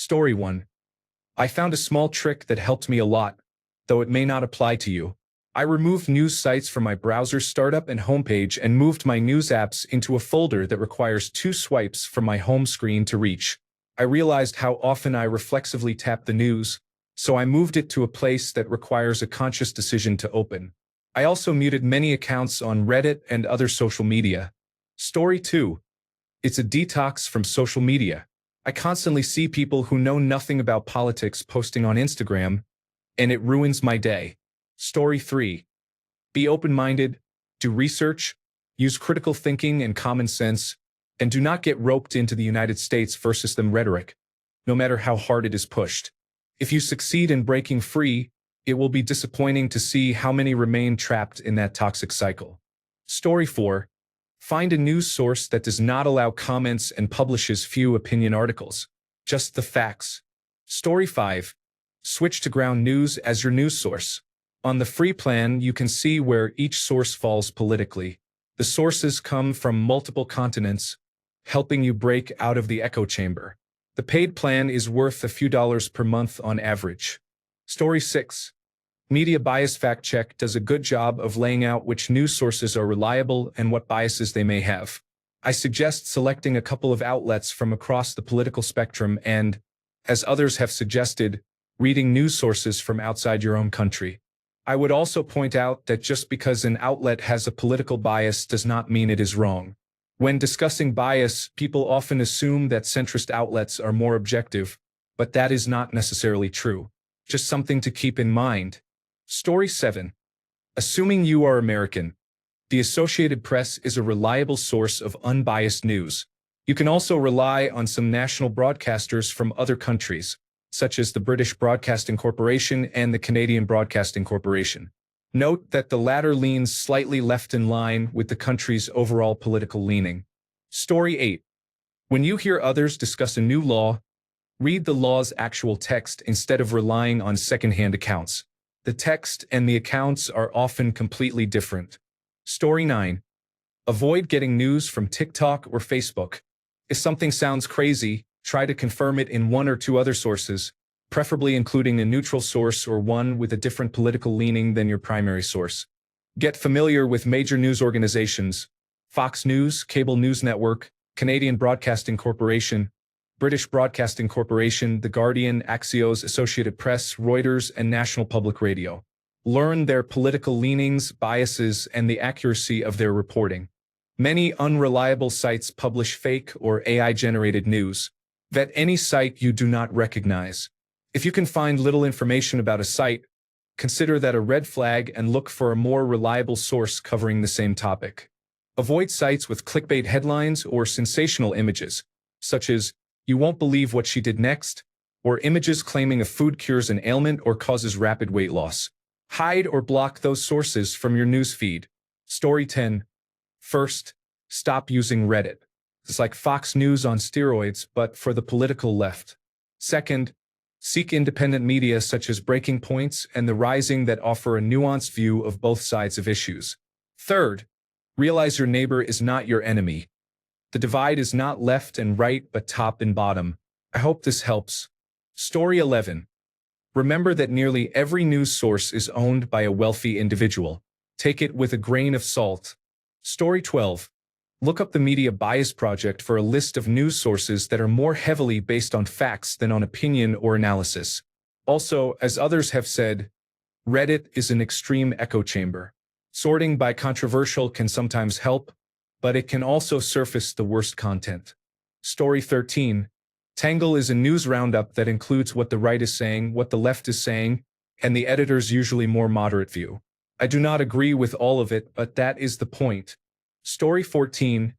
Story 1. I found a small trick that helped me a lot, though it may not apply to you. I removed news sites from my browser startup and homepage and moved my news apps into a folder that requires 2 swipes from my home screen to reach. I realized how often I reflexively tap the news, so I moved it to a place that requires a conscious decision to open. I also muted many accounts on Reddit and other social media. Story 2. It's a detox from social media. I constantly see people who know nothing about politics posting on Instagram, and it ruins my day. Story 3. Be open-minded, do research, use critical thinking and common sense, and do not get roped into the United States versus them rhetoric, no matter how hard it is pushed. If you succeed in breaking free, it will be disappointing to see how many remain trapped in that toxic cycle. Story 4. Find a news source that does not allow comments and publishes few opinion articles, just the facts. Story 5. Switch to ground news as your news source. On the free plan, you can see where each source falls politically. The sources come from multiple continents, helping you break out of the echo chamber. The paid plan is worth a few dollars per month on average. Story 6. Media Bias Fact Check does a good job of laying out which news sources are reliable and what biases they may have. I suggest selecting a couple of outlets from across the political spectrum and, as others have suggested, reading news sources from outside your own country. I would also point out that just because an outlet has a political bias does not mean it is wrong. When discussing bias, people often assume that centrist outlets are more objective, but that is not necessarily true. Just something to keep in mind. Story 7. Assuming you are American, the Associated Press is a reliable source of unbiased news. You can also rely on some national broadcasters from other countries, such as the British Broadcasting Corporation and the Canadian Broadcasting Corporation. Note that the latter leans slightly left in line with the country's overall political leaning. Story 8. When you hear others discuss a new law, read the law's actual text instead of relying on second-hand accounts. The text and the accounts are often completely different. Story 9. Avoid getting news from TikTok or Facebook. If something sounds crazy, try to confirm it in 1 or 2 other sources, preferably including a neutral source or one with a different political leaning than your primary source. Get familiar with major news organizations: Fox News, Cable News Network, Canadian Broadcasting Corporation, British Broadcasting Corporation, The Guardian, Axios, Associated Press, Reuters, and National Public Radio. Learn their political leanings, biases, and the accuracy of their reporting. Many unreliable sites publish fake or AI-generated news. Vet any site you do not recognize. If you can find little information about a site, consider that a red flag and look for a more reliable source covering the same topic. Avoid sites with clickbait headlines or sensational images, such as "You won't believe what she did next," or images claiming a food cures an ailment or causes rapid weight loss. Hide or block those sources from your news feed. Story 10. First, stop using Reddit. It's like Fox News on steroids, but for the political left. Second, seek independent media such as Breaking Points and The Rising that offer a nuanced view of both sides of issues. Third, realize your neighbor is not your enemy. The divide is not left and right, but top and bottom. I hope this helps. Story 11. Remember that nearly every news source is owned by a wealthy individual. Take it with a grain of salt. Story 12. Look up the Media Bias Project for a list of news sources that are more heavily based on facts than on opinion or analysis. Also, as others have said, Reddit is an extreme echo chamber. Sorting by controversial can sometimes help, but it can also surface the worst content. Story 13. Tangle is a news roundup that includes what the right is saying, what the left is saying, and the editor's usually more moderate view. I do not agree with all of it, but that is the point. Story 14.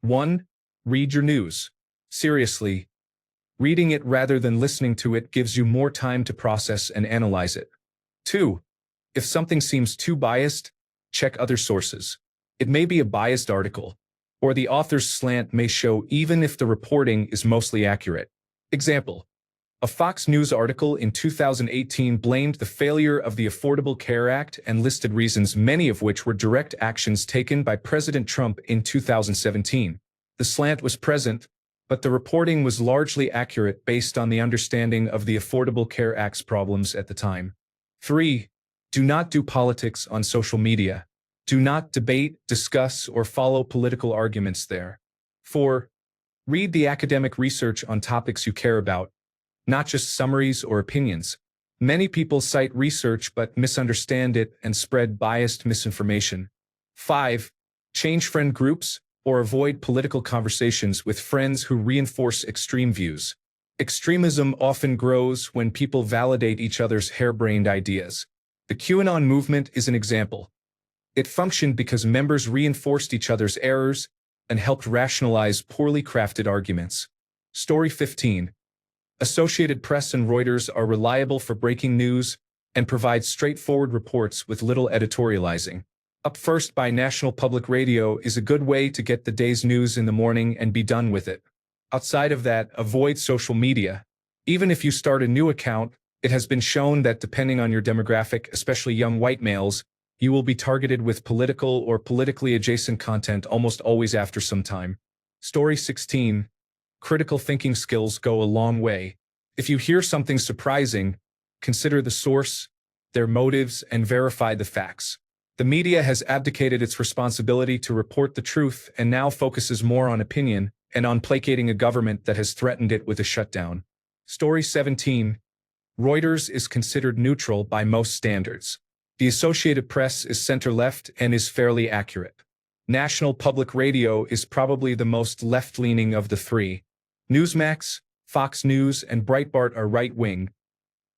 1. Read your news. Seriously. Reading it rather than listening to it gives you more time to process and analyze it. 2. If something seems too biased, check other sources. It may be a biased article, or the author's slant may show even if the reporting is mostly accurate. Example: a Fox News article in 2018 blamed the failure of the Affordable Care Act and listed reasons, many of which were direct actions taken by President Trump in 2017. The slant was present, but the reporting was largely accurate based on the understanding of the Affordable Care Act's problems at the time. 3. Do not do politics on social media. Do not debate, discuss, or follow political arguments there. 4. Read the academic research on topics you care about, not just summaries or opinions. Many people cite research but misunderstand it and spread biased misinformation. 5. Change friend groups or avoid political conversations with friends who reinforce extreme views. Extremism often grows when people validate each other's harebrained ideas. The QAnon movement is an example. It functioned because members reinforced each other's errors and helped rationalize poorly crafted arguments. Story 15. Associated Press and Reuters are reliable for breaking news and provide straightforward reports with little editorializing. Up First by National Public Radio is a good way to get the day's news in the morning and be done with it. Outside of that, avoid social media. Even if you start a new account, it has been shown that depending on your demographic, especially young white males, you will be targeted with political or politically adjacent content almost always after some time. Story 16. Critical thinking skills go a long way. If you hear something surprising, consider the source, their motives, and verify the facts. The media has abdicated its responsibility to report the truth and now focuses more on opinion and on placating a government that has threatened it with a shutdown. Story 17. Reuters is considered neutral by most standards. The Associated Press is center-left and is fairly accurate. National Public Radio is probably the most left-leaning of the three. Newsmax, Fox News, and Breitbart are right-wing.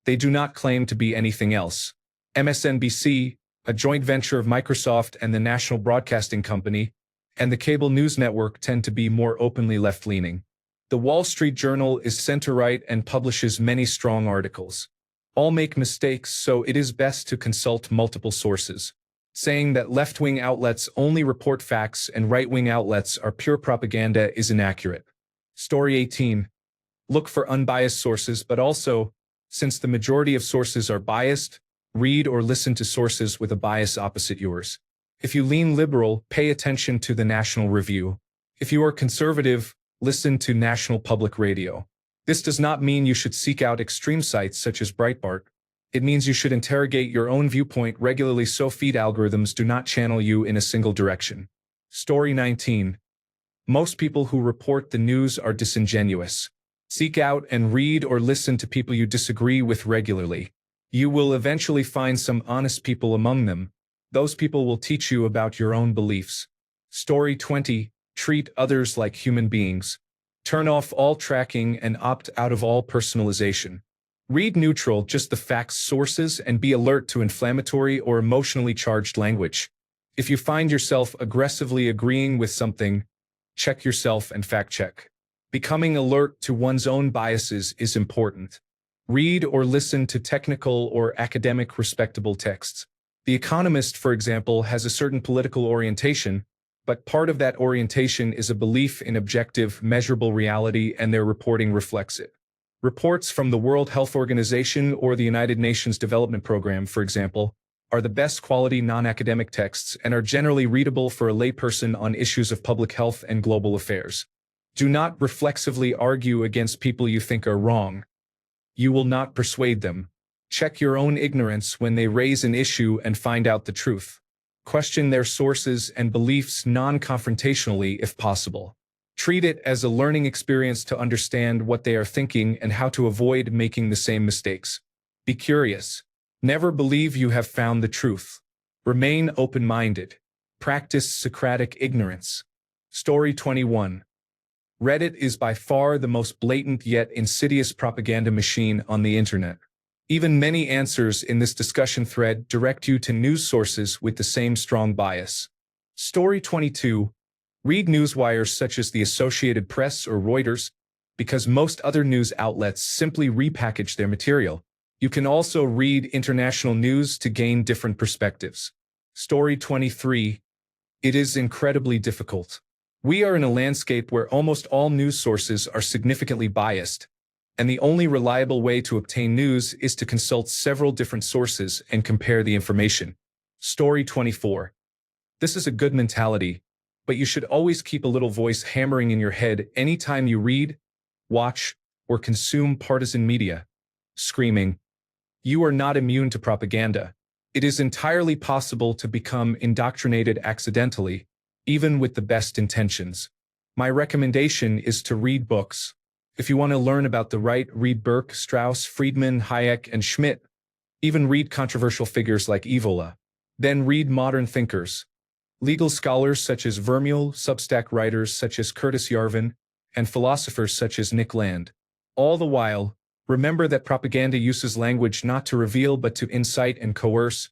They do not claim to be anything else. MSNBC, a joint venture of Microsoft and the National Broadcasting Company, and the cable news network tend to be more openly left-leaning. The Wall Street Journal is center-right and publishes many strong articles. All make mistakes, so it is best to consult multiple sources. Saying that left-wing outlets only report facts and right-wing outlets are pure propaganda is inaccurate. Story 18. Look for unbiased sources, but also, since the majority of sources are biased, read or listen to sources with a bias opposite yours. If you lean liberal, pay attention to the National Review. If you are conservative, listen to National Public Radio. This does not mean you should seek out extreme sites such as Breitbart. It means you should interrogate your own viewpoint regularly so feed algorithms do not channel you in a single direction. Story 19. Most people who report the news are disingenuous. Seek out and read or listen to people you disagree with regularly. You will eventually find some honest people among them. Those people will teach you about your own beliefs. Story 20. Treat others like human beings. Turn off all tracking and opt out of all personalization. Read neutral, just the facts sources, and be alert to inflammatory or emotionally charged language. If you find yourself aggressively agreeing with something, check yourself and fact-check. Becoming alert to one's own biases is important. Read or listen to technical or academic respectable texts. The Economist, for example, has a certain political orientation, but part of that orientation is a belief in objective, measurable reality, and their reporting reflects it. Reports from the World Health Organization or the United Nations Development Program, for example, are the best quality non-academic texts and are generally readable for a layperson on issues of public health and global affairs. Do not reflexively argue against people you think are wrong. You will not persuade them. Check your own ignorance when they raise an issue and find out the truth. Question their sources and beliefs non-confrontationally if possible. Treat it as a learning experience to understand what they are thinking and how to avoid making the same mistakes. Be curious. Never believe you have found the truth. Remain open-minded. Practice Socratic ignorance. Story 21. Reddit is by far the most blatant yet insidious propaganda machine on the internet. Even many answers in this discussion thread direct you to news sources with the same strong bias. Story 22. Read newswires such as the Associated Press or Reuters, because most other news outlets simply repackage their material. You can also read international news to gain different perspectives. Story 23. It is incredibly difficult. We are in a landscape where almost all news sources are significantly biased, and the only reliable way to obtain news is to consult several different sources and compare the information. Story 24. This is a good mentality, but you should always keep a little voice hammering in your head anytime you read, watch, or consume partisan media, screaming, "You are not immune to propaganda." It is entirely possible to become indoctrinated accidentally, even with the best intentions. My recommendation is to read books. If you want to learn about the right, read Burke, Strauss, Friedman, Hayek, and Schmidt. Even read controversial figures like Evola. Then read modern thinkers. Legal scholars such as Vermeule, Substack writers such as Curtis Yarvin, and philosophers such as Nick Land. All the while, remember that propaganda uses language not to reveal but to incite and coerce,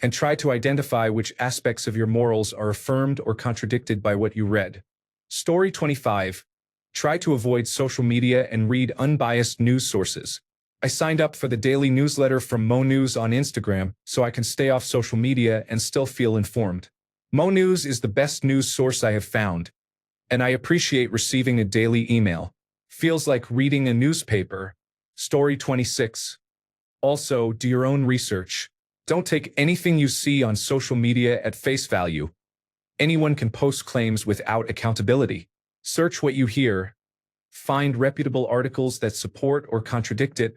and try to identify which aspects of your morals are affirmed or contradicted by what you read. Story 25. Try to avoid social media and read unbiased news sources. I signed up for the daily newsletter from Mo News on Instagram so I can stay off social media and still feel informed. Mo News is the best news source I have found, and I appreciate receiving a daily email. Feels like reading a newspaper. Story 26. Also, do your own research. Don't take anything you see on social media at face value. Anyone can post claims without accountability. Search what you hear. Find reputable articles that support or contradict it.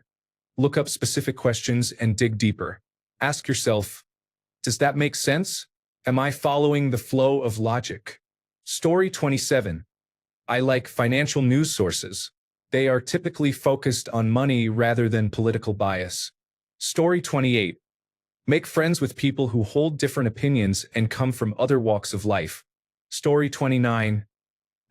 Look up specific questions and dig deeper. Ask yourself, does that make sense? Am I following the flow of logic? Story 27. I like financial news sources. They are typically focused on money rather than political bias. Story 28. Make friends with people who hold different opinions and come from other walks of life. Story 29.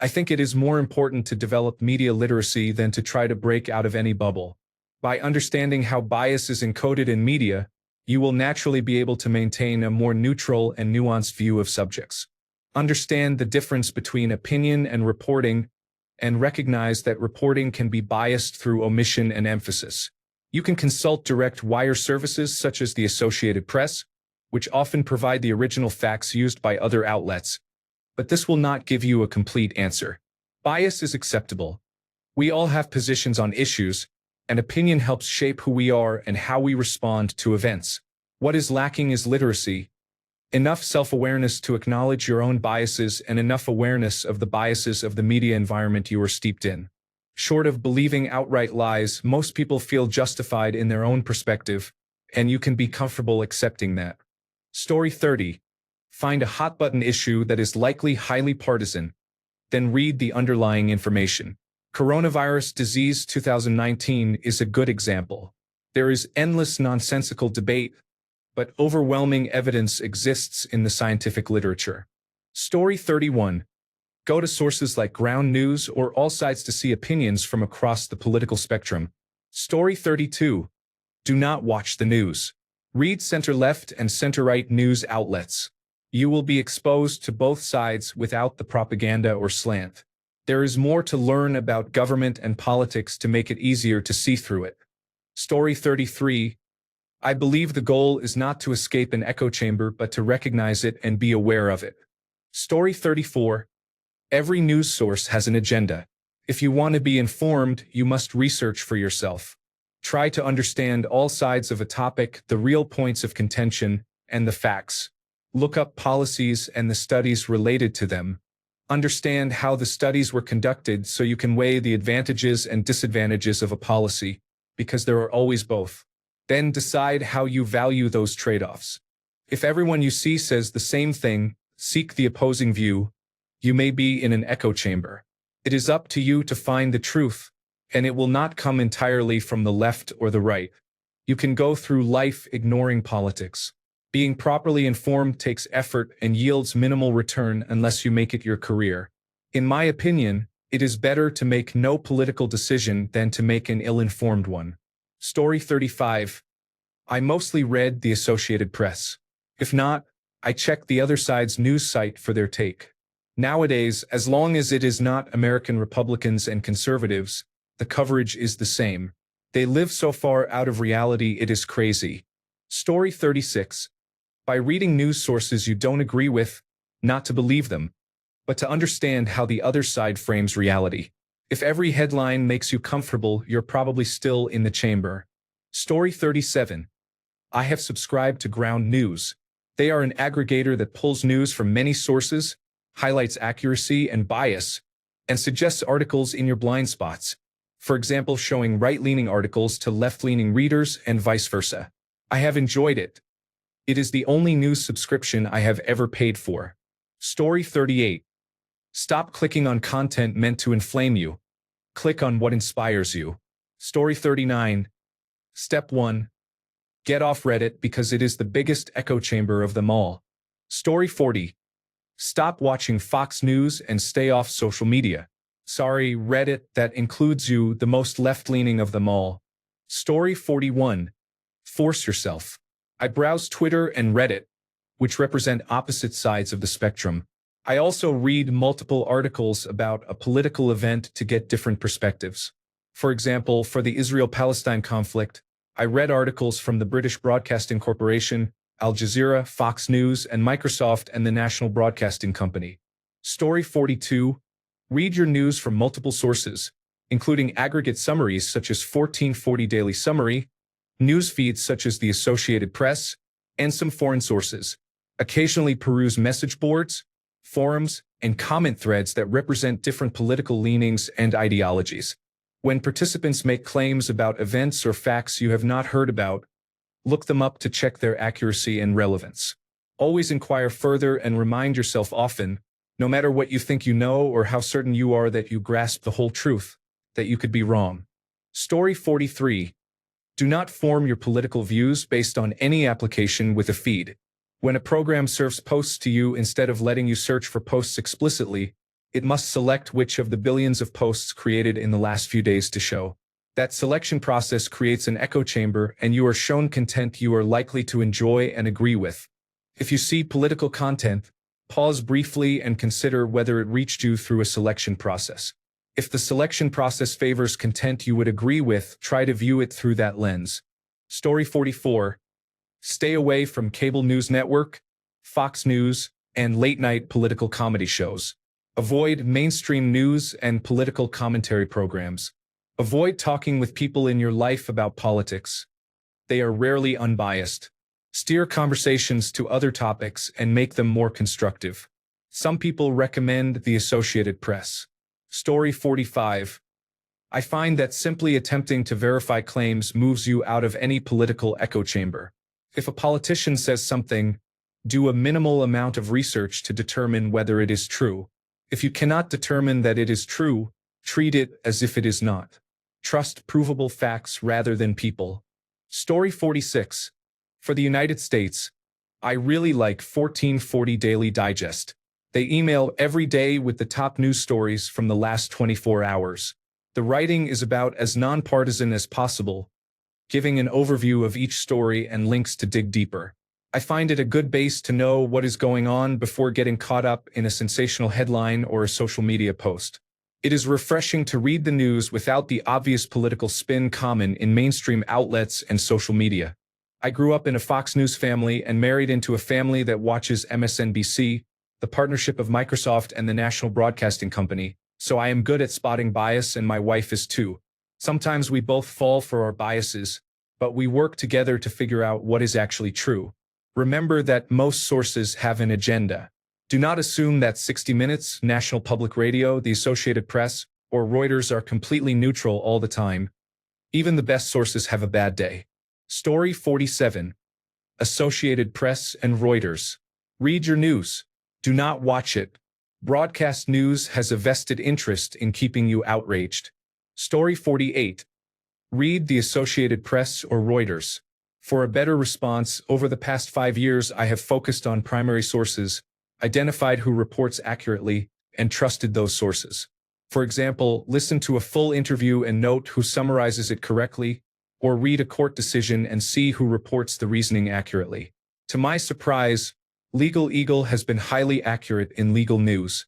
I think it is more important to develop media literacy than to try to break out of any bubble. By understanding how bias is encoded in media, you will naturally be able to maintain a more neutral and nuanced view of subjects. Understand the difference between opinion and reporting, and recognize that reporting can be biased through omission and emphasis. You can consult direct wire services such as the Associated Press, which often provide the original facts used by other outlets, but this will not give you a complete answer. Bias is acceptable. We all have positions on issues, and opinion helps shape who we are and how we respond to events. What is lacking is literacy. Enough self-awareness to acknowledge your own biases and enough awareness of the biases of the media environment you are steeped in. Short of believing outright lies, most people feel justified in their own perspective, and you can be comfortable accepting that. Story 30. Find a hot-button issue that is likely highly partisan. Then read the underlying information. Coronavirus disease 2019 is a good example. There is endless nonsensical debate, but overwhelming evidence exists in the scientific literature. Story 31. Go to sources like Ground News or All Sides to see opinions from across the political spectrum. Story 32. Do not watch the news. Read center-left and center-right news outlets. You will be exposed to both sides without the propaganda or slant. There is more to learn about government and politics to make it easier to see through it. Story 33. I believe the goal is not to escape an echo chamber but to recognize it and be aware of it. Story 34. Every news source has an agenda. If you want to be informed, you must research for yourself. Try to understand all sides of a topic, the real points of contention, and the facts. Look up policies and the studies related to them. Understand how the studies were conducted so you can weigh the advantages and disadvantages of a policy, because there are always both. Then decide how you value those trade-offs. If everyone you see says the same thing, seek the opposing view. You may be in an echo chamber. It is up to you to find the truth, and it will not come entirely from the left or the right. You can go through life ignoring politics. Being properly informed takes effort and yields minimal return unless you make it your career. In my opinion, it is better to make no political decision than to make an ill-informed one. Story 35. I mostly read the Associated Press. If not, I check the other side's news site for their take. Nowadays, as long as it is not American Republicans and conservatives, the coverage is the same. They live so far out of reality it is crazy. Story 36. By reading news sources you don't agree with, not to believe them, but to understand how the other side frames reality. If every headline makes you comfortable, you're probably still in the chamber. Story 37. I have subscribed to Ground News. They are an aggregator that pulls news from many sources, highlights accuracy and bias, and suggests articles in your blind spots, for example showing right-leaning articles to left-leaning readers and vice versa. I have enjoyed it. It is the only news subscription I have ever paid for. Story 38. Stop clicking on content meant to inflame you. Click on what inspires you. Story 39. Step 1. Get off Reddit because it is the biggest echo chamber of them all. Story 40. Stop watching Fox News and stay off social media. Sorry, Reddit, that includes you, the most left-leaning of them all. Story 41. Force yourself. I browse Twitter and Reddit, which represent opposite sides of the spectrum. I also read multiple articles about a political event to get different perspectives. For example, for the Israel-Palestine conflict, I read articles from the British Broadcasting Corporation, Al Jazeera, Fox News, and Microsoft and the National Broadcasting Company. Story 42. Read your news from multiple sources, including aggregate summaries such as 1440 Daily Summary, news feeds such as the Associated Press, and some foreign sources. Occasionally peruse message boards, forums, and comment threads that represent different political leanings and ideologies. When participants make claims about events or facts you have not heard about, look them up to check their accuracy and relevance. Always inquire further and remind yourself often, no matter what you think you know or how certain you are that you grasp the whole truth, that you could be wrong. Story 43. Do not form your political views based on any application with a feed. When a program serves posts to you instead of letting you search for posts explicitly, it must select which of the billions of posts created in the last few days to show. That selection process creates an echo chamber, and you are shown content you are likely to enjoy and agree with. If you see political content, pause briefly and consider whether it reached you through a selection process. If the selection process favors content you would agree with, try to view it through that lens. Story 44. Stay away from cable news network, Fox News, and late-night political comedy shows. Avoid mainstream news and political commentary programs. Avoid talking with people in your life about politics. They are rarely unbiased. Steer conversations to other topics and make them more constructive. Some people recommend the Associated Press. Story 45. I find that simply attempting to verify claims moves you out of any political echo chamber. If a politician says something, do a minimal amount of research to determine whether it is true. If you cannot determine that it is true, treat it as if it is not. Trust provable facts rather than people. Story 46. For the United States, I really like 1440 Daily Digest. They email every day with the top news stories from the last 24 hours. The writing is about as nonpartisan as possible, giving an overview of each story and links to dig deeper. I find it a good base to know what is going on before getting caught up in a sensational headline or a social media post. It is refreshing to read the news without the obvious political spin common in mainstream outlets and social media. I grew up in a Fox News family and married into a family that watches MSNBC, the partnership of Microsoft and the National Broadcasting Company, so I am good at spotting bias and my wife is too. Sometimes we both fall for our biases, but we work together to figure out what is actually true. Remember that most sources have an agenda. Do not assume that 60 Minutes, National Public Radio, the Associated Press, or Reuters are completely neutral all the time. Even the best sources have a bad day. Story 47. Associated Press and Reuters. Read your news. Do not watch it. Broadcast news has a vested interest in keeping you outraged. Story 48. Read the Associated Press or Reuters. For a better response, over the past 5 years I have focused on primary sources, identified who reports accurately, and trusted those sources. For example, listen to a full interview and note who summarizes it correctly, or read a court decision and see who reports the reasoning accurately. To my surprise, Legal Eagle has been highly accurate in legal news.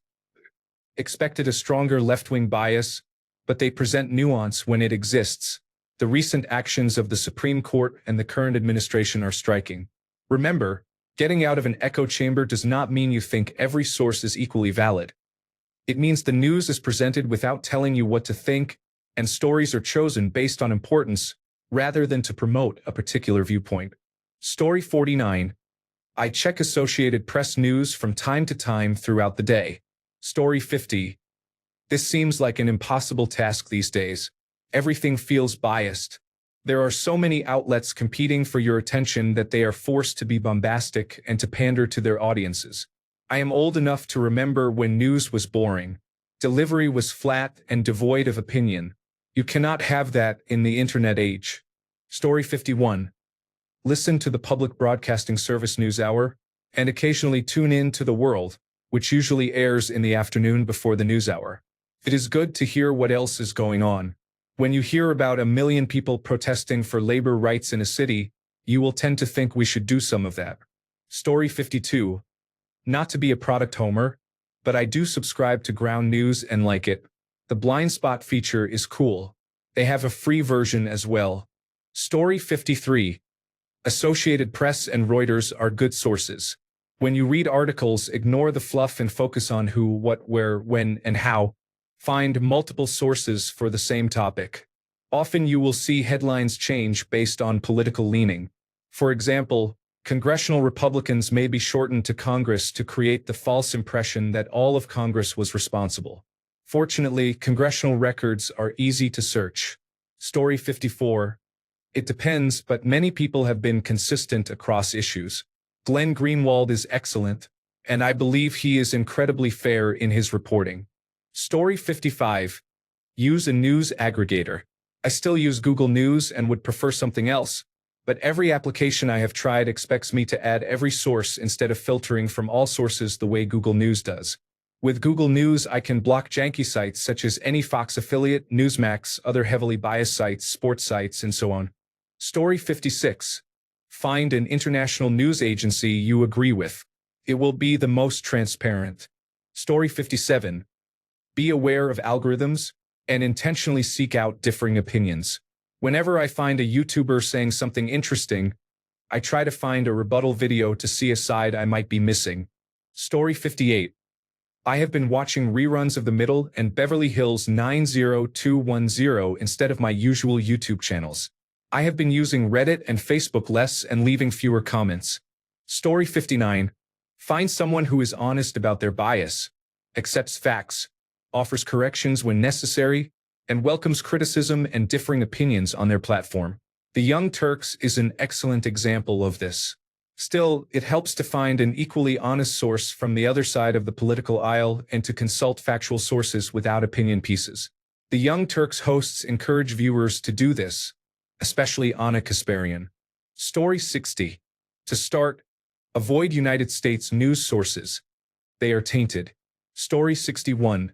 Expected a stronger left-wing bias, but they present nuance when it exists. The recent actions of the Supreme Court and the current administration are striking. Remember, getting out of an echo chamber does not mean you think every source is equally valid. It means the news is presented without telling you what to think, and stories are chosen based on importance, rather than to promote a particular viewpoint. Story 49. I check Associated Press news from time to time throughout the day. Story 50. This seems like an impossible task these days. Everything feels biased. There are so many outlets competing for your attention that they are forced to be bombastic and to pander to their audiences. I am old enough to remember when news was boring. Delivery was flat and devoid of opinion. You cannot have that in the internet age. Story 51. Listen to the Public Broadcasting Service News Hour, and occasionally tune in to The World, which usually airs in the afternoon before the news hour. It is good to hear what else is going on. When you hear about 1 million people protesting for labor rights in a city, you will tend to think we should do some of that. Story 52. Not to be a product homer, but I do subscribe to Ground News and like it. The blind spot feature is cool. They have a free version as well. Story 53. Associated Press and Reuters are good sources. When you read articles, ignore the fluff and focus on who, what, where, when, and how. Find multiple sources for the same topic. Often you will see headlines change based on political leaning. For example, congressional Republicans may be shortened to Congress to create the false impression that all of Congress was responsible. Fortunately, congressional records are easy to search. Story 54. It depends, but many people have been consistent across issues. Glenn Greenwald is excellent, and I believe he is incredibly fair in his reporting. Story 55. Use a news aggregator. I still use Google News and would prefer something else, but every application I have tried expects me to add every source instead of filtering from all sources the way Google News does. With Google News, I can block janky sites such as any Fox affiliate, Newsmax, other heavily biased sites, sports sites, and so on. Story 56. Find an international news agency you agree with. It will be the most transparent. Story 57. Be aware of algorithms and intentionally seek out differing opinions. Whenever I find a YouTuber saying something interesting, I try to find a rebuttal video to see a side I might be missing. Story 58. I have been watching reruns of The Middle and Beverly Hills 90210 instead of my usual YouTube channels. I have been using Reddit and Facebook less and leaving fewer comments. Story 59. Find someone who is honest about their bias, accepts facts, offers corrections when necessary, and welcomes criticism and differing opinions on their platform. The Young Turks is an excellent example of this. Still, it helps to find an equally honest source from the other side of the political aisle and to consult factual sources without opinion pieces. The Young Turks hosts encourage viewers to do this, especially Anna Kasparian. Story 60. To start, avoid United States news sources. They are tainted. Story 61.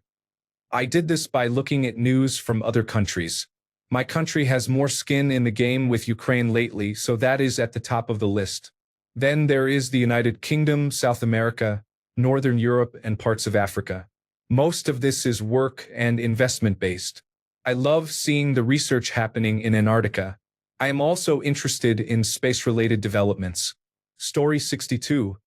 I did this by looking at news from other countries. My country has more skin in the game with Ukraine lately, so that is at the top of the list. Then there is the United Kingdom, South America, Northern Europe, and parts of Africa. Most of this is work and investment-based. I love seeing the research happening in Antarctica. I am also interested in space-related developments. Story 62.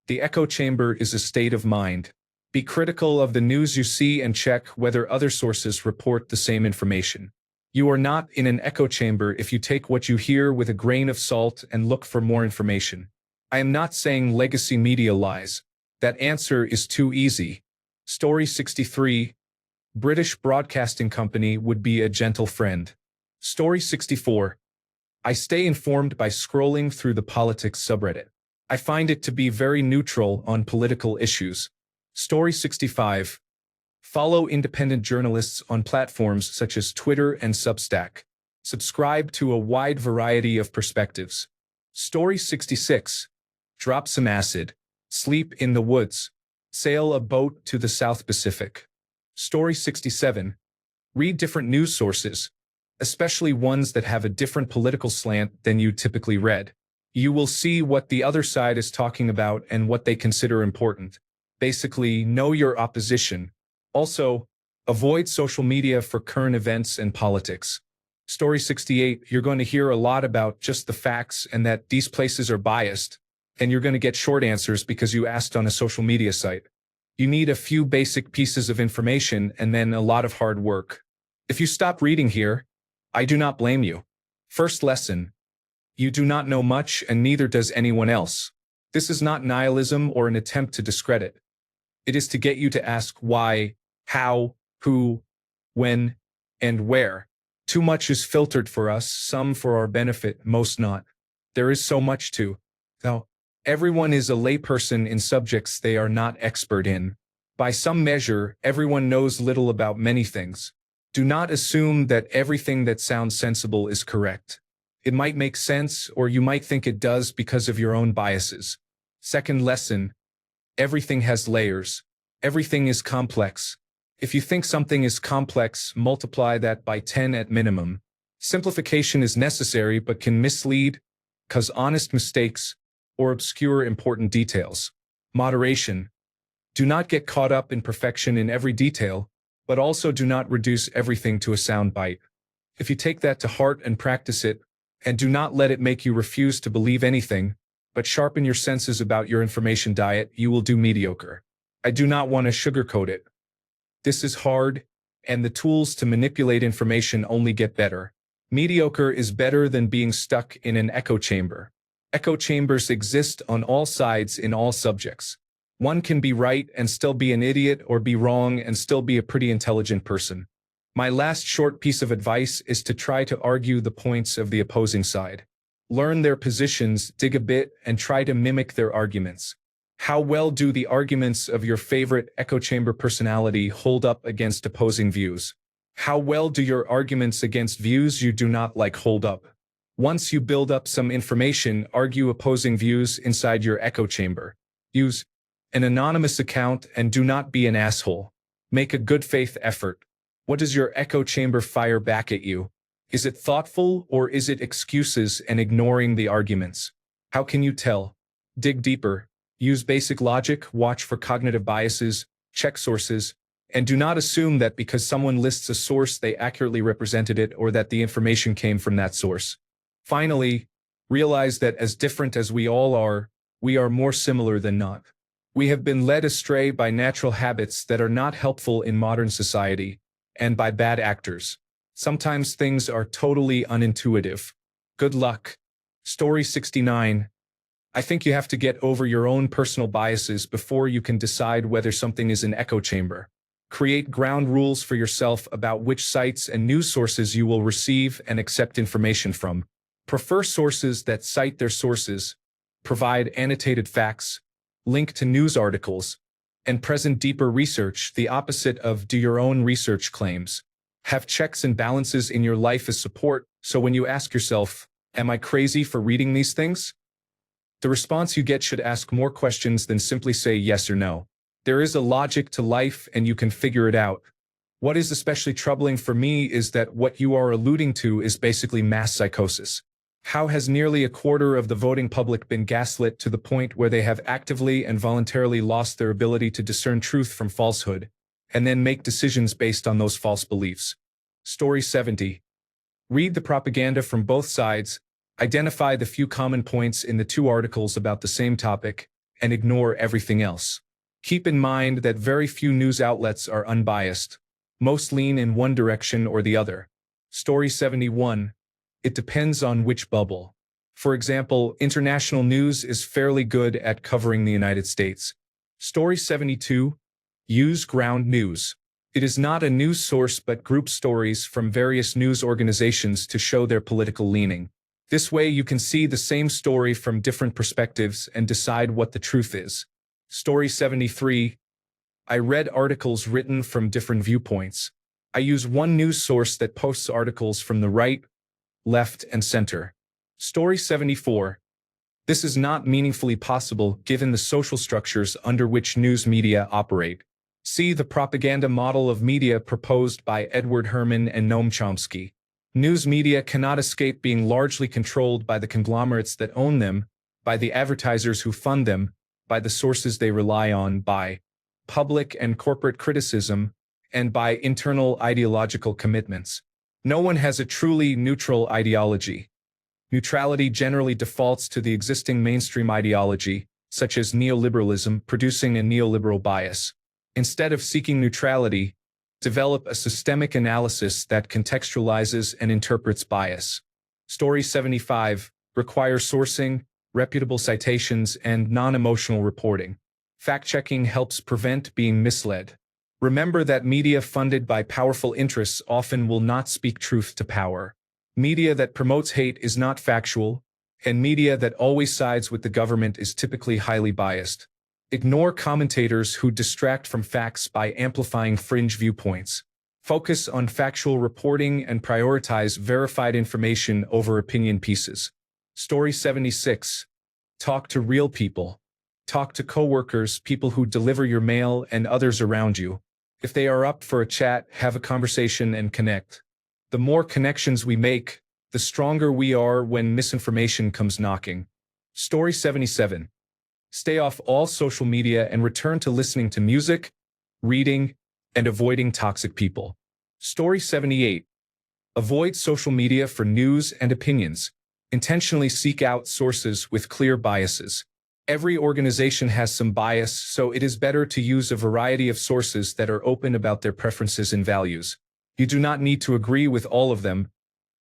The echo chamber is a state of mind. Be critical of the news you see and check whether other sources report the same information. You are not in an echo chamber if you take what you hear with a grain of salt and look for more information. I am not saying legacy media lies. That answer is too easy. Story 63. British Broadcasting Company would be a gentle friend. Story 64. I stay informed by scrolling through the politics subreddit. I find it to be very neutral on political issues. Story 65. Follow independent journalists on platforms such as Twitter and Substack. Subscribe to a wide variety of perspectives. Story 66. Drop some acid. Sleep in the woods. Sail a boat to the South Pacific. Story 67. Read different news sources, especially ones that have a different political slant than you typically read. You will see what the other side is talking about and what they consider important. Basically, know your opposition. Also, avoid social media for current events and politics. Story 68, you're going to hear a lot about just the facts and that these places are biased, and you're going to get short answers because you asked on a social media site. You need a few basic pieces of information and then a lot of hard work. If you stop reading here, I do not blame you. First lesson. You do not know much and neither does anyone else. This is not nihilism or an attempt to discredit. It is to get you to ask why, how, who, when, and where. Too much is filtered for us, some for our benefit, most not. There is so much to, though. Everyone is a layperson in subjects they are not expert in. By some measure, everyone knows little about many things. Do not assume that everything that sounds sensible is correct. It might make sense, or you might think it does because of your own biases. Second lesson: everything has layers. Everything is complex. If you think something is complex, multiply that by 10 at minimum. Simplification is necessary but can mislead, cause honest mistakes, or obscure important details. Moderation. Do not get caught up in perfection in every detail, but also do not reduce everything to a soundbite. If you take that to heart and practice it, and do not let it make you refuse to believe anything, but sharpen your senses about your information diet, you will do mediocre. I do not want to sugarcoat it. This is hard, and the tools to manipulate information only get better. Mediocre is better than being stuck in an echo chamber. Echo chambers exist on all sides in all subjects. One can be right and still be an idiot, or be wrong and still be a pretty intelligent person. My last short piece of advice is to try to argue the points of the opposing side. Learn their positions, dig a bit, and try to mimic their arguments. How well do the arguments of your favorite echo chamber personality hold up against opposing views? How well do your arguments against views you do not like hold up? Once you build up some information, argue opposing views inside your echo chamber. Use an anonymous account and do not be an asshole. Make a good faith effort. What does your echo chamber fire back at you? Is it thoughtful, or is it excuses and ignoring the arguments? How can you tell? Dig deeper. Use basic logic, watch for cognitive biases, check sources, and do not assume that because someone lists a source they accurately represented it or that the information came from that source. Finally, realize that as different as we all are, we are more similar than not. We have been led astray by natural habits that are not helpful in modern society, and by bad actors. Sometimes things are totally unintuitive. Good luck. Story 69. I think you have to get over your own personal biases before you can decide whether something is an echo chamber. Create ground rules for yourself about which sites and news sources you will receive and accept information from. Prefer sources that cite their sources, provide annotated facts, link to news articles, and present deeper research, the opposite of do your own research claims. Have checks and balances in your life as support, so when you ask yourself, am I crazy for reading these things? The response you get should ask more questions than simply say yes or no. There is a logic to life and you can figure it out. What is especially troubling for me is that what you are alluding to is basically mass psychosis. How has nearly a quarter of the voting public been gaslit to the point where they have actively and voluntarily lost their ability to discern truth from falsehood, and then make decisions based on those false beliefs? Story 70. Read the propaganda from both sides, identify the few common points in the two articles about the same topic, and ignore everything else. Keep in mind that very few news outlets are unbiased. Most lean in one direction or the other. Story 71. It depends on which bubble. For example, international news is fairly good at covering the United States. Story 72. Use ground news. It is not a news source but group stories from various news organizations to show their political leaning. This way you can see the same story from different perspectives and decide what the truth is. Story 73. I read articles written from different viewpoints. I use one news source that posts articles from the right, left, and center. Story 74. This is not meaningfully possible given the social structures under which news media operate. See the propaganda model of media proposed by Edward Herman and Noam Chomsky. News media cannot escape being largely controlled by the conglomerates that own them, by the advertisers who fund them, by the sources they rely on, by public and corporate criticism, and by internal ideological commitments. No one has a truly neutral ideology. Neutrality generally defaults to the existing mainstream ideology, such as neoliberalism, producing a neoliberal bias. Instead of seeking neutrality, develop a systemic analysis that contextualizes and interprets bias. Story 75. Require sourcing, reputable citations, and non-emotional reporting. Fact-checking helps prevent being misled. Remember that media funded by powerful interests often will not speak truth to power. Media that promotes hate is not factual, and media that always sides with the government is typically highly biased. Ignore commentators who distract from facts by amplifying fringe viewpoints. Focus on factual reporting and prioritize verified information over opinion pieces. Story 76. Talk to real people. Talk to coworkers, people who deliver your mail, and others around you. If they are up for a chat, have a conversation and connect. The more connections we make, the stronger we are when misinformation comes knocking. Story 77. Stay off all social media and return to listening to music, reading, and avoiding toxic people. Story 78. Avoid social media for news and opinions. Intentionally seek out sources with clear biases. Every organization has some bias, so it is better to use a variety of sources that are open about their preferences and values. You do not need to agree with all of them,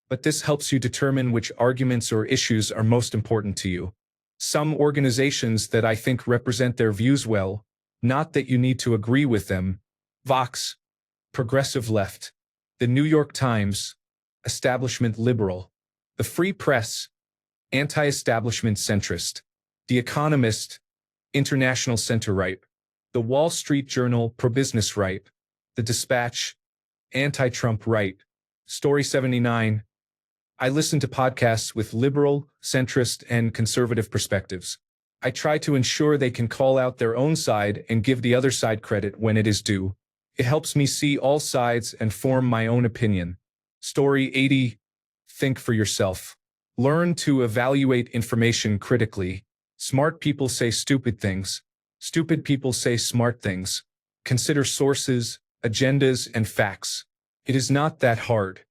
but this helps you determine which arguments or issues are most important to you. Some organizations that I think represent their views well, not that you need to agree with them: Vox, Progressive Left; The New York Times, Establishment Liberal; The Free Press, Anti-Establishment Centrist; The Economist, International Center-Right; The Wall Street Journal, Pro-Business Right; The Dispatch, Anti-Trump Right. Story 79. I listen to podcasts with liberal, centrist, and conservative perspectives. I try to ensure they can call out their own side and give the other side credit when it is due. It helps me see all sides and form my own opinion. Story 80. Think for yourself. Learn to evaluate information critically. Smart people say stupid things. Stupid people say smart things. Consider sources, agendas, and facts. It is not that hard.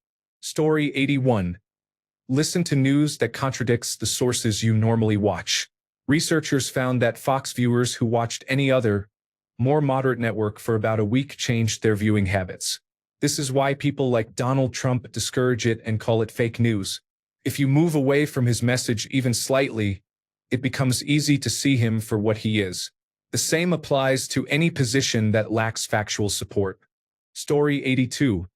Story 81. Listen to news that contradicts the sources you normally watch. Researchers found that Fox viewers who watched any other, more moderate network for about a week changed their viewing habits. This is why people like Donald Trump discourage it and call it fake news. If you move away from his message even slightly, it becomes easy to see him for what he is. The same applies to any position that lacks factual support. Story 82.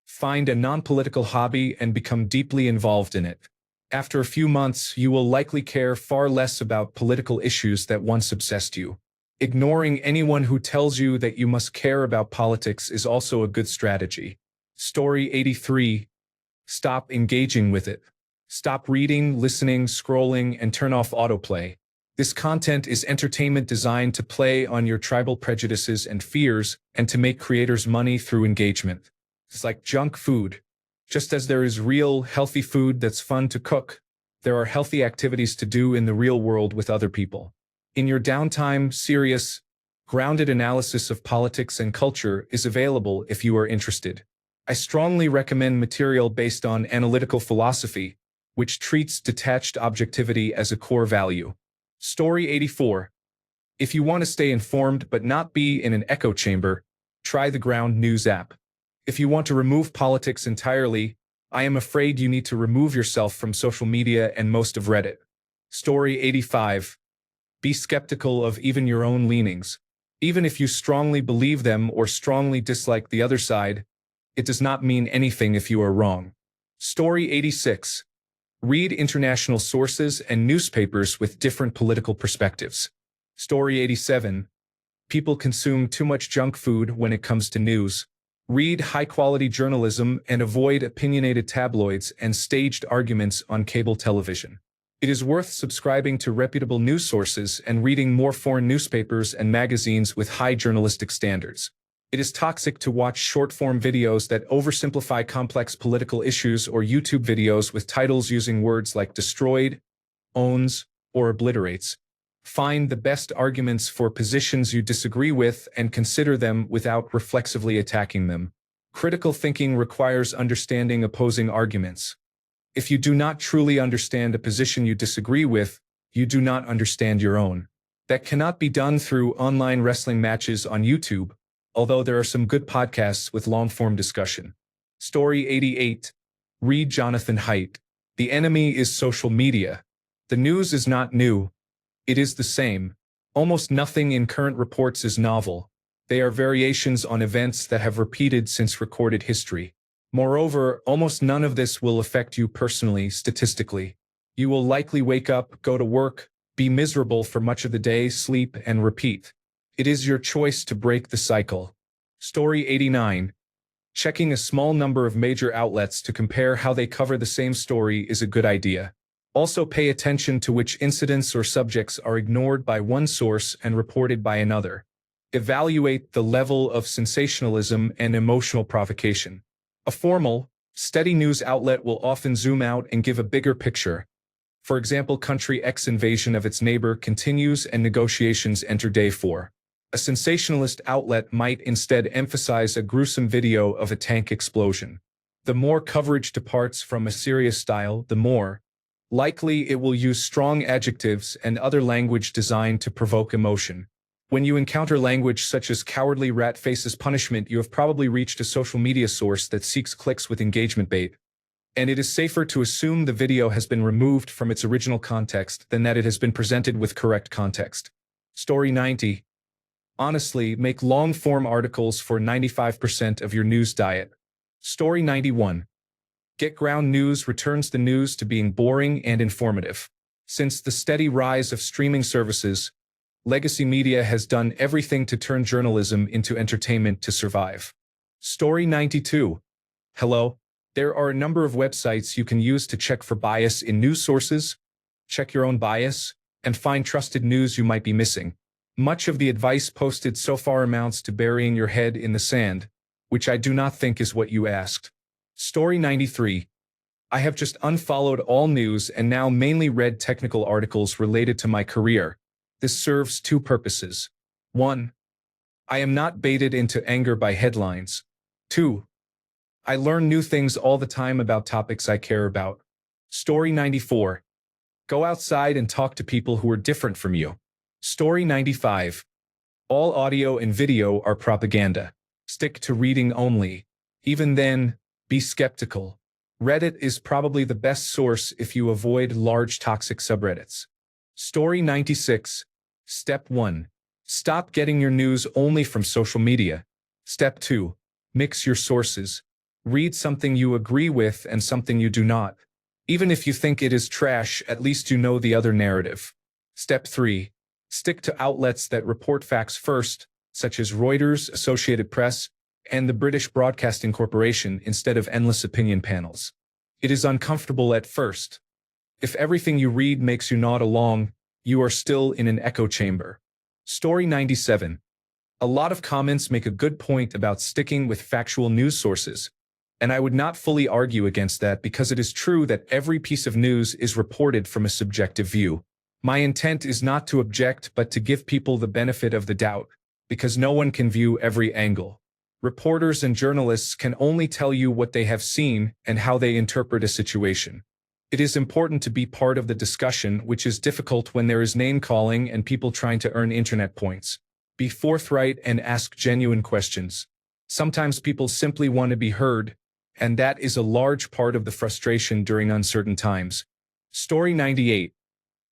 Find a non-political hobby and become deeply involved in it. After a few months, you will likely care far less about political issues that once obsessed you. Ignoring anyone who tells you that you must care about politics is also a good strategy. Story 83. Stop engaging with it. Stop reading, listening, scrolling, and turn off autoplay. This content is entertainment designed to play on your tribal prejudices and fears and to make creators money through engagement. It's like junk food. Just as there is real, healthy food that's fun to cook, there are healthy activities to do in the real world with other people. In your downtime, serious, grounded analysis of politics and culture is available if you are interested. I strongly recommend material based on analytical philosophy, which treats detached objectivity as a core value. Story 84. If you want to stay informed but not be in an echo chamber, try the Ground News app. If you want to remove politics entirely, I am afraid you need to remove yourself from social media and most of Reddit. Story 85. Be skeptical of even your own leanings. Even if you strongly believe them or strongly dislike the other side, it does not mean anything if you are wrong. Story 86. Read international sources and newspapers with different political perspectives. Story 87. People consume too much junk food when it comes to news. Read high-quality journalism and avoid opinionated tabloids and staged arguments on cable television. It is worth subscribing to reputable news sources and reading more foreign newspapers and magazines with high journalistic standards. It is toxic to watch short-form videos that oversimplify complex political issues or YouTube videos with titles using words like destroyed, owns, or obliterates. Find the best arguments for positions you disagree with and consider them without reflexively attacking them. Critical thinking requires understanding opposing arguments. If you do not truly understand a position you disagree with, you do not understand your own. That cannot be done through online wrestling matches on YouTube, although there are some good podcasts with long-form discussion. Story 88. Read Jonathan Haidt. The enemy is social media. The news is not new. It is the same. Almost nothing in current reports is novel. They are variations on events that have repeated since recorded history. Moreover, almost none of this will affect you personally, statistically. You will likely wake up, go to work, be miserable for much of the day, sleep, and repeat. It is your choice to break the cycle. Story 89. Checking a small number of major outlets to compare how they cover the same story is a good idea. Also pay attention to which incidents or subjects are ignored by one source and reported by another. Evaluate the level of sensationalism and emotional provocation. A formal, steady news outlet will often zoom out and give a bigger picture. For example, country X invasion of its neighbor continues and negotiations enter day 4. A sensationalist outlet might instead emphasize a gruesome video of a tank explosion. The more coverage departs from a serious style, the more likely it will use strong adjectives and other language designed to provoke emotion. When you encounter language such as cowardly rat faces punishment, you have probably reached a social media source that seeks clicks with engagement bait. And it is safer to assume the video has been removed from its original context than that it has been presented with correct context. Story 90. Honestly, make long-form articles for 95% of your news diet. Story 91. Get Ground News returns the news to being boring and informative. Since the steady rise of streaming services, legacy media has done everything to turn journalism into entertainment to survive. Story 92. Hello. There are a number of websites you can use to check for bias in news sources, check your own bias, and find trusted news you might be missing. Much of the advice posted so far amounts to burying your head in the sand, which I do not think is what you asked. Story 93. I have just unfollowed all news and now mainly read technical articles related to my career. This serves two purposes. 1. I am not baited into anger by headlines. 2. I learn new things all the time about topics I care about. Story 94. Go outside and talk to people who are different from you. Story 95. All audio and video are propaganda. Stick to reading only. Even then, be skeptical. Reddit is probably the best source if you avoid large toxic subreddits. Story 96. Step 1. Stop getting your news only from social media. Step 2. Mix your sources. Read something you agree with and something you do not. Even if you think it is trash, at least you know the other narrative. Step 3. Stick to outlets that report facts first, such as Reuters, Associated Press, and the British Broadcasting Corporation, instead of endless opinion panels. It is uncomfortable at first. If everything you read makes you nod along, you are still in an echo chamber. Story 97. A lot of comments make a good point about sticking with factual news sources, and I would not fully argue against that because it is true that every piece of news is reported from a subjective view. My intent is not to object but to give people the benefit of the doubt, because no one can view every angle. Reporters and journalists can only tell you what they have seen and how they interpret a situation. It is important to be part of the discussion, which is difficult when there is name-calling and people trying to earn internet points. Be forthright and ask genuine questions. Sometimes people simply want to be heard, and that is a large part of the frustration during uncertain times. Story 98.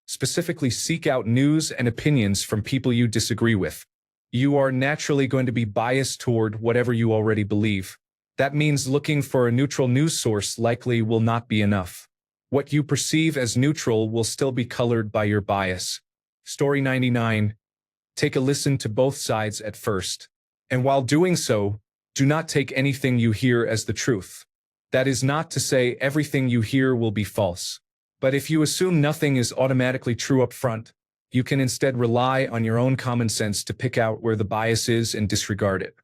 Specifically seek out news and opinions from people you disagree with. You are naturally going to be biased toward whatever you already believe. That means looking for a neutral news source likely will not be enough. What you perceive as neutral will still be colored by your bias. Story 99. Take a listen to both sides at first. And while doing so, do not take anything you hear as the truth. That is not to say everything you hear will be false. But if you assume nothing is automatically true up front, you can instead rely on your own common sense to pick out where the bias is and disregard it.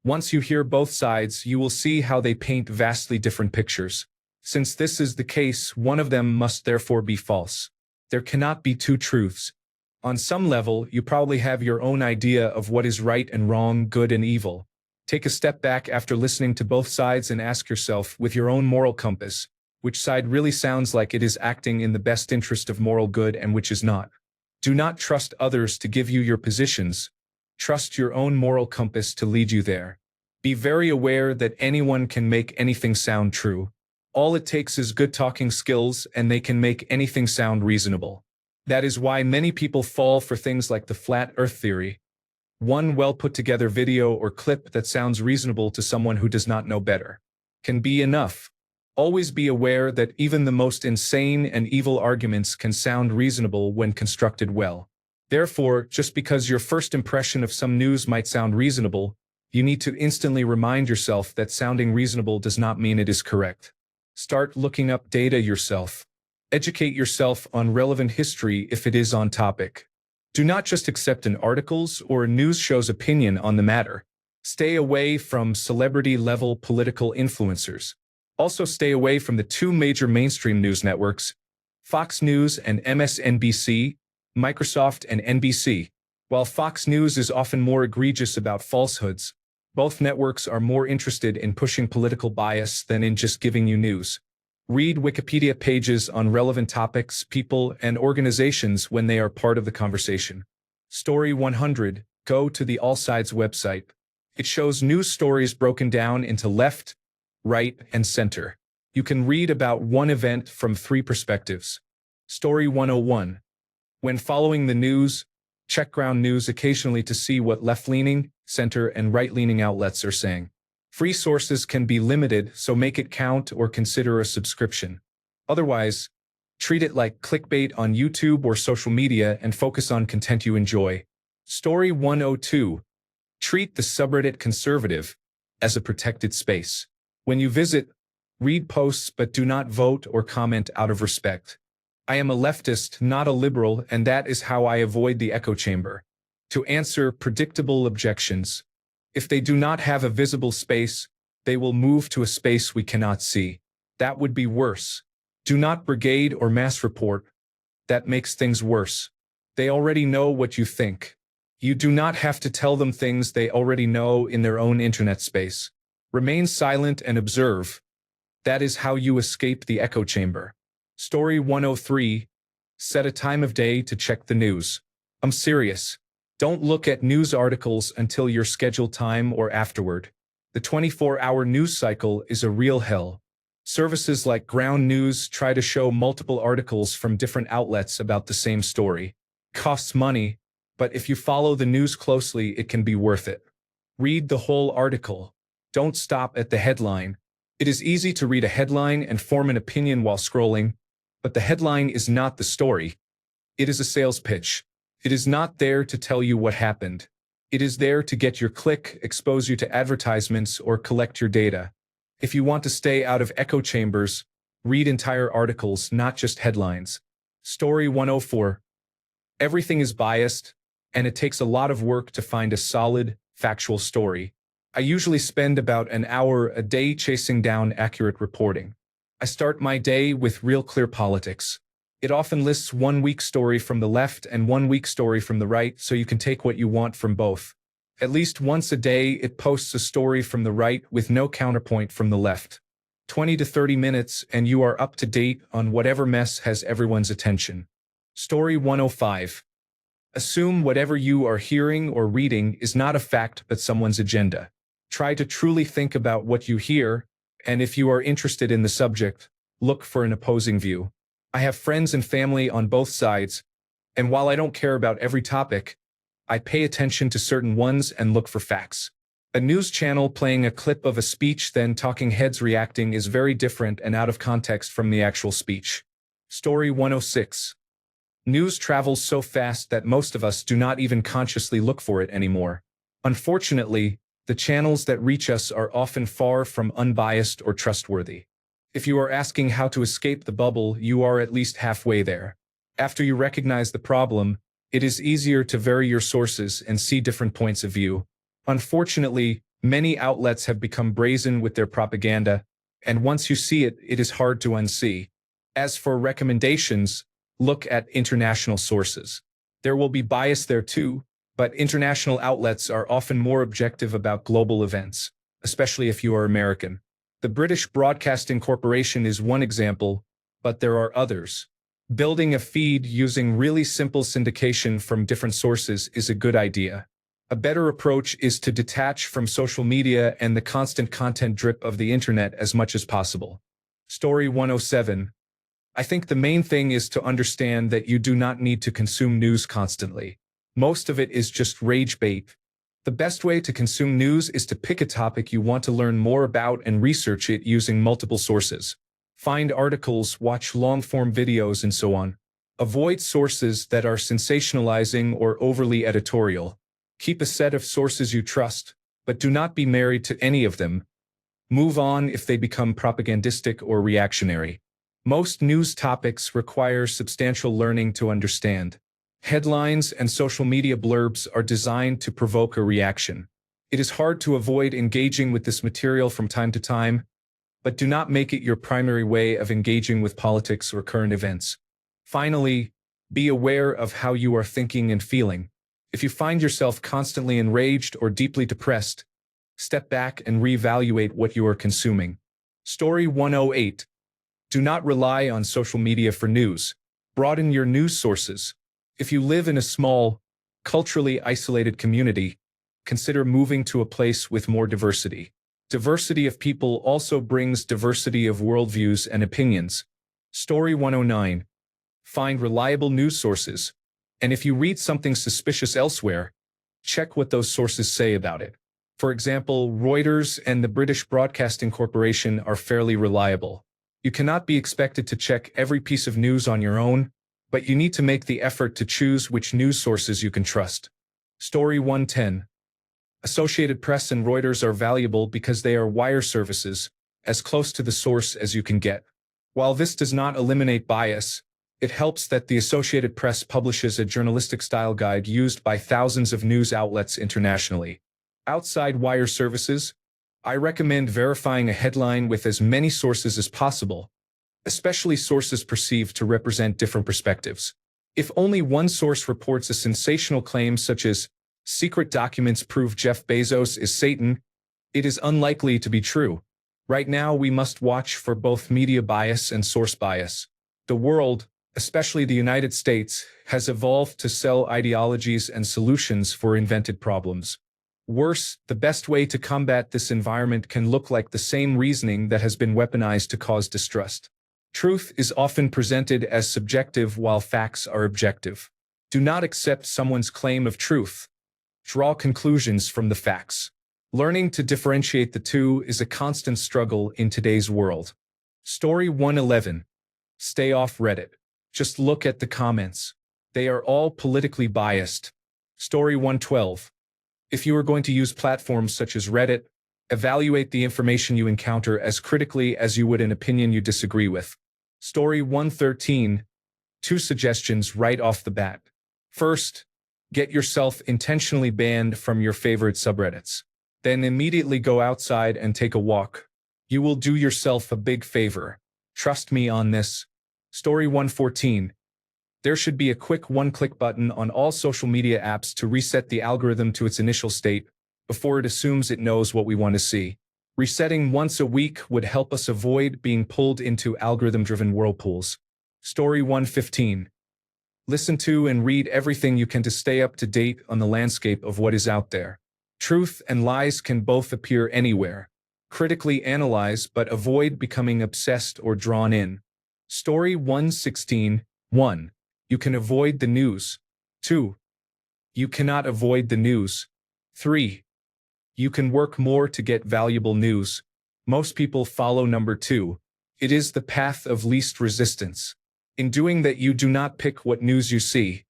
Once you hear both sides, you will see how they paint vastly different pictures. Since this is the case, one of them must therefore be false. There cannot be two truths. On some level, you probably have your own idea of what is right and wrong, good and evil. Take a step back after listening to both sides and ask yourself, with your own moral compass, which side really sounds like it is acting in the best interest of moral good and which is not. Do not trust others to give you your positions. Trust your own moral compass to lead you there. Be very aware that anyone can make anything sound true. All it takes is good talking skills and they can make anything sound reasonable. That is why many people fall for things like the flat earth theory. One well put together video or clip that sounds reasonable to someone who does not know better can be enough. Always be aware that even the most insane and evil arguments can sound reasonable when constructed well. Therefore, just because your first impression of some news might sound reasonable, you need to instantly remind yourself that sounding reasonable does not mean it is correct. Start looking up data yourself. Educate yourself on relevant history if it is on topic. Do not just accept an article's or a news show's opinion on the matter. Stay away from celebrity-level political influencers. Also stay away from the two major mainstream news networks, Fox News and MSNBC, Microsoft and NBC. While Fox News is often more egregious about falsehoods, both networks are more interested in pushing political bias than in just giving you news. Read Wikipedia pages on relevant topics, people, and organizations when they are part of the conversation. Story 100. Go to the All Sides website. It shows news stories broken down into left, right, and center. You can read about one event from three perspectives. Story 101. When following the news, check ground news occasionally to see what left-leaning, center, and right-leaning outlets are saying. Free sources can be limited, so make it count or consider a subscription. Otherwise, treat it like clickbait on YouTube or social media and focus on content you enjoy. Story 102. Treat the subreddit conservative as a protected space. When you visit, read posts but do not vote or comment out of respect. I am a leftist, not a liberal, and that is how I avoid the echo chamber. To answer predictable objections. If they do not have a visible space, they will move to a space we cannot see. That would be worse. Do not brigade or mass report. That makes things worse. They already know what you think. You do not have to tell them things they already know in their own internet space. Remain silent and observe. That is how you escape the echo chamber. Story 103. Set a time of day to check the news. I'm serious. Don't look at news articles until your scheduled time or afterward. The 24-hour news cycle is a real hell. Services like Ground News try to show multiple articles from different outlets about the same story. Costs money, but if you follow the news closely, it can be worth it. Read the whole article. Don't stop at the headline. It is easy to read a headline and form an opinion while scrolling, but the headline is not the story. It is a sales pitch. It is not there to tell you what happened. It is there to get your click, expose you to advertisements, or collect your data. If you want to stay out of echo chambers, read entire articles, not just headlines. Story 104. Everything is biased, and it takes a lot of work to find a solid, factual story. I usually spend about an hour a day chasing down accurate reporting. I start my day with Real Clear Politics. It often lists 1 week story from the left and 1 week story from the right, so you can take what you want from both. At least once a day, it posts a story from the right with no counterpoint from the left. 20 to 30 minutes and you are up to date on whatever mess has everyone's attention. Story 105. Assume whatever you are hearing or reading is not a fact but someone's agenda. Try to truly think about what you hear, and if you are interested in the subject, look for an opposing view. I have friends and family on both sides, and while I don't care about every topic, I pay attention to certain ones and look for facts. A news channel playing a clip of a speech then talking heads reacting is very different and out of context from the actual speech. Story 106. News travels so fast that most of us do not even consciously look for it anymore. Unfortunately, the channels that reach us are often far from unbiased or trustworthy. If you are asking how to escape the bubble, you are at least halfway there. After you recognize the problem, it is easier to vary your sources and see different points of view. Unfortunately, many outlets have become brazen with their propaganda, and once you see it, it is hard to unsee. As for recommendations, look at international sources. There will be bias there too, but international outlets are often more objective about global events, especially if you are American. The British Broadcasting Corporation is one example, but there are others. Building a feed using really simple syndication from different sources is a good idea. A better approach is to detach from social media and the constant content drip of the internet as much as possible. Story 107. I think the main thing is to understand that you do not need to consume news constantly. Most of it is just rage bait. The best way to consume news is to pick a topic you want to learn more about and research it using multiple sources. Find articles, watch long-form videos, and so on. Avoid sources that are sensationalizing or overly editorial. Keep a set of sources you trust, but do not be married to any of them. Move on if they become propagandistic or reactionary. Most news topics require substantial learning to understand. Headlines and social media blurbs are designed to provoke a reaction. It is hard to avoid engaging with this material from time to time, but do not make it your primary way of engaging with politics or current events. Finally, be aware of how you are thinking and feeling. If you find yourself constantly enraged or deeply depressed, step back and reevaluate what you are consuming. Story 108. Do not rely on social media for news. Broaden your news sources. If you live in a small, culturally isolated community, consider moving to a place with more diversity. Diversity of people also brings diversity of worldviews and opinions. Story 109. Find reliable news sources. And if you read something suspicious elsewhere, check what those sources say about it. For example, Reuters and the British Broadcasting Corporation are fairly reliable. You cannot be expected to check every piece of news on your own, but you need to make the effort to choose which news sources you can trust. Story 110. Associated Press and Reuters are valuable because they are wire services, as close to the source as you can get. While this does not eliminate bias, it helps that the Associated Press publishes a journalistic style guide used by thousands of news outlets internationally. Outside wire services, I recommend verifying a headline with as many sources as possible, especially sources perceived to represent different perspectives. If only one source reports a sensational claim such as, "Secret documents prove Jeff Bezos is Satan," it is unlikely to be true. Right now, we must watch for both media bias and source bias. The world, especially the United States, has evolved to sell ideologies and solutions for invented problems. Worse, the best way to combat this environment can look like the same reasoning that has been weaponized to cause distrust. Truth is often presented as subjective while facts are objective. Do not accept someone's claim of truth. Draw conclusions from the facts. Learning to differentiate the two is a constant struggle in today's world. Story 111. Stay off Reddit. Just look at the comments. They are all politically biased. Story 112. If you are going to use platforms such as Reddit, evaluate the information you encounter as critically as you would an opinion you disagree with. Story 113. 2 suggestions right off the bat. First, get yourself intentionally banned from your favorite subreddits. Then immediately go outside and take a walk. You will do yourself a big favor. Trust me on this. Story 114. There should be a quick one-click button on all social media apps to reset the algorithm to its initial state before it assumes it knows what we want to see. Resetting once a week would help us avoid being pulled into algorithm-driven whirlpools. Story 115. Listen to and read everything you can to stay up to date on the landscape of what is out there. Truth and lies can both appear anywhere. Critically analyze, but avoid becoming obsessed or drawn in. Story 116. 1. You can avoid the news. 2. You cannot avoid the news. 3. You can work more to get valuable news. Most people follow number 2. It is the path of least resistance. In doing that, you do not pick what news you see.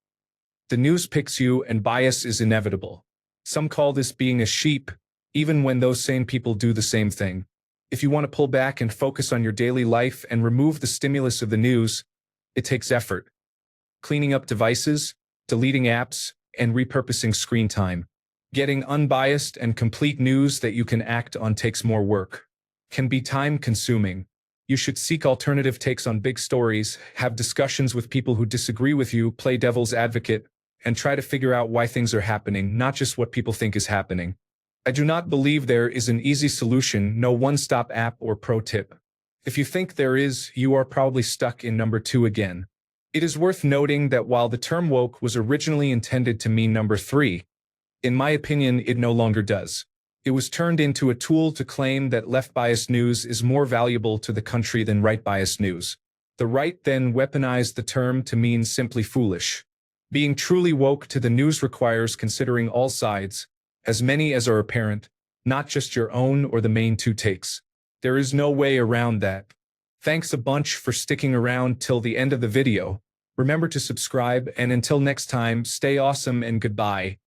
The news picks you, and bias is inevitable. Some call this being a sheep, even when those same people do the same thing. If you want to pull back and focus on your daily life and remove the stimulus of the news, it takes effort. Cleaning up devices, deleting apps, and repurposing screen time. Getting unbiased and complete news that you can act on takes more work. Can be time-consuming. You should seek alternative takes on big stories, have discussions with people who disagree with you, play devil's advocate, and try to figure out why things are happening, not just what people think is happening. I do not believe there is an easy solution, no one-stop app or pro tip. If you think there is, you are probably stuck in number 2 again. It is worth noting that while the term woke was originally intended to mean number 3, in my opinion, it no longer does. It was turned into a tool to claim that left-biased news is more valuable to the country than right-biased news. The right then weaponized the term to mean simply foolish. Being truly woke to the news requires considering all sides, as many as are apparent, not just your own or the main two takes. There is no way around that. Thanks a bunch for sticking around till the end of the video. Remember to subscribe, and until next time, stay awesome and goodbye.